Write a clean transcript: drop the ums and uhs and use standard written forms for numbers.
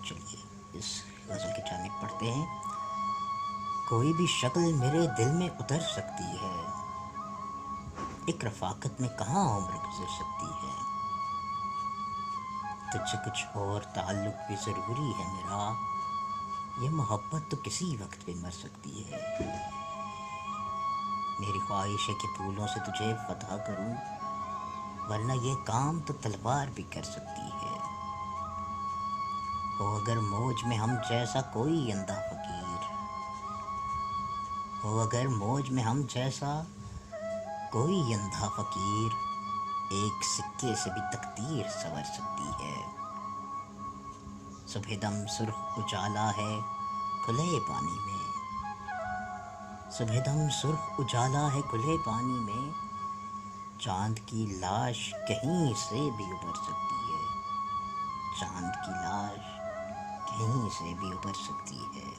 چلیے اس غزل کی جانب پڑھتے ہیں۔ کوئی بھی شکل میرے دل میں اتر سکتی ہے، ایک رفاقت میں کہاں عمر گزر سکتی ہے، تجھ سے کچھ اور تعلق بھی ضروری ہے میرا، یہ محبت تو کسی وقت پہ مر سکتی ہے۔ میری خواہش ہے کہ پھولوں سے تجھے فتح کروں، ورنہ یہ کام تو تلوار بھی کر سکتی ہے۔ ہو اگر موج میں ہم جیسا کوئی اندھا فقیر، ہو اگر موج میں ہم جیسا کوئی اندھا فقیر، ایک سکے سے بھی تقدیر سنور سکتی ہے۔ صبح دم سرخ اجالا ہے کھلے پانی میں، صبح دم سرخ اجالا ہے کھلے پانی میں، چاند کی لاش کہیں سے بھی ابھر سکتی ہے، چاند کی لاش کہیں سے بھی ابھر سکتی ہے۔